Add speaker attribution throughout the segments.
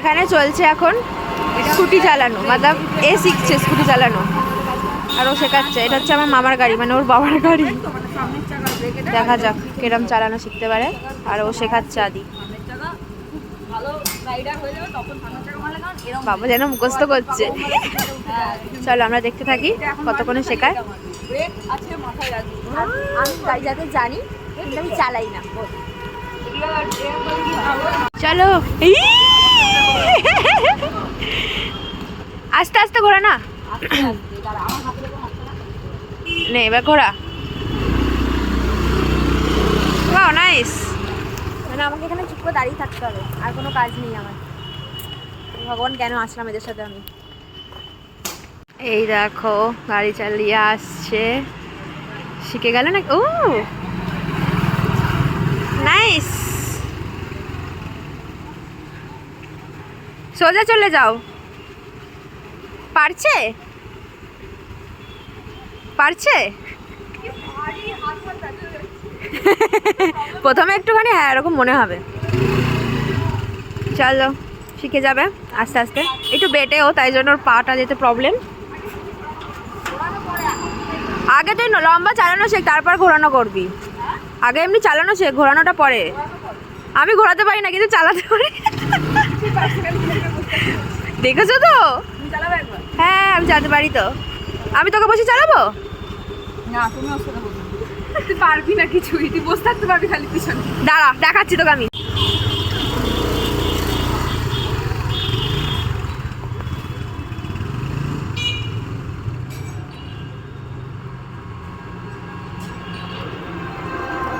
Speaker 1: এখানে চলছে এখন স্কুটি চালানো, মাদাম এ শিখছে স্কুটি চালানো আর ও শেখাচ্ছে। এটা হচ্ছে আমার মামার গাড়ি, মানে ওর বাবার গাড়ি। দেখা যাক কিরম চালানো শিখতে পারে। আর ও শেখাচ্ছে আদি। বাবা যেন মুখস্থ করছে। চলো আমরা দেখতে থাকি কতক্ষণে শেখায়। আমি গাড়ি যাতে জানি কিন্তু আমি চালাই না। চলো আস্তে আস্তে ঘোরা না নে এবার ঘোরা। Wow nice. মানে আমাকে এখানে চুপ করে দাঁড়িয়ে থাকতে হবে, আর কোনো কাজ নেই আমার। ভগবান কেন আসলাম এদের সাথে আমি। এই দেখো গাড়ি চালিয়ে আসছে, শিখে গেল না? ও নাইস। সোজা চলে যাও। পারছে পারছে প্রথমে একটুখানি হ্যাঁ এরকম মনে হবে। চলো শিখে যাবে আস্তে আস্তে। একটু বেটেও তাই জন্য ওর পাটা যেতে প্রবলেম। আগে তুই লম্বা চালানো শেখ, তারপর ঘোরানো করবি। আগে এমনি চালানো শেখ, ঘোরানোটা পরে। আমি ঘোরাতে পারি না কিন্তু চালাতে পারি। দেখেছো তো? হ্যাঁ আমি চালাতে পারি তো। আমি তোকে বসে চালাবো না? তুমি তুই পারবি না কিছুই, তুই বসে থাকতে পারবি খালি পিছনে। দাঁড়া দেখাচ্ছি তোকে আমি।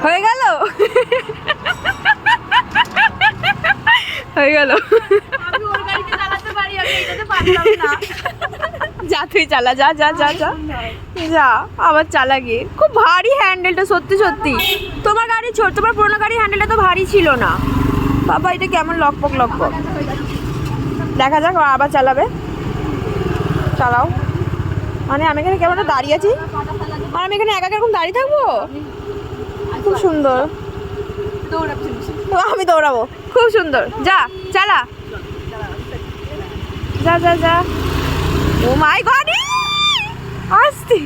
Speaker 1: হয়ে গেল হয়ে গেল। আমি ওর গাড়িতে চালাতে পারি, আমি এটাতে পারলাম না। যা তুই চালা, যা যা যা যা যা আবার চালা গিয়ে। খুব ভারী হ্যান্ডেলটা, সত্যি সত্যি। তোমার গাড়ি ছোট, তোমার পুরোনো গাড়ির হ্যান্ডেলটা তো ভারী ছিল না বাবা। এটা কেমন লকপক লকপক। দেখা যাক আবার চালাবে। চালাও। মানে আমি এখানে কেমন দাঁড়িয়ে আছি, আর আমি এখানে একা এরকম দাঁড়িয়ে থাকবো? খুব সুন্দর। আমি দৌড়াবো, খুব সুন্দর। যা চালা, যা যা যা। ও মাই গড, আস্তে।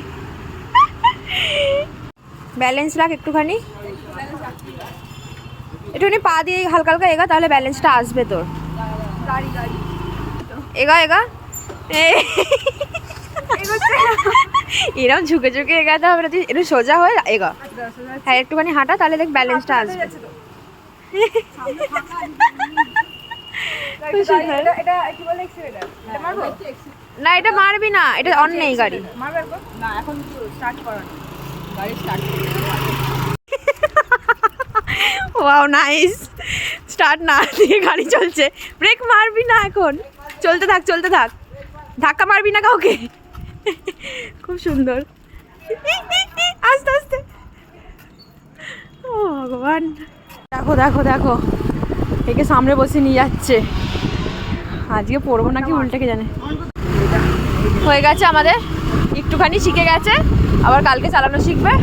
Speaker 1: ব্যালেন্স রাখ একটুখানি, একটুখানি পা দিয়ে হালকা হালকা এগা, তাহলে ব্যালেন্সটা আসবে তোর। এগা এগা। এরকম ঝুঁকে ঝুঁকে এগাতে হবে না, তুই একটু সোজা হয়ে এগা। হ্যাঁ একটুখানি হাঁটা, তাহলে দেখ ব্যালেন্সটা আসবে। না এটা মারবি না, এটা অন নেই গাড়ি। Wow nice. স্টার্ট না দিয়ে গাড়ি চলছে। ব্রেক মারবি না এখন, চলতে থাক চলতে থাক। ধাক্কা মারবি না কাউকে। খুব সুন্দর। আস্তে আস্তে। ও ভগবান। দেখো দেখো দেখো, একে সামনে বসে নিয়ে যাচ্ছে। আজকে পড়বো নাকি উল্টে কে জানে। হয়ে গেছে আমাদের, একটুখানি শিখে গেছে, আবার কালকে চালানো শিখবে।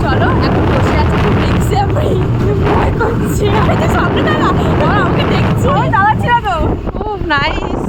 Speaker 1: চলো এখন বসে আছি, খুব রিক্সে আমি ভয় করছি। সামনে দাঁড়া, আমাকে দেখছি, আমি দাঁড়াচ্ছি না তো। ও নাইস।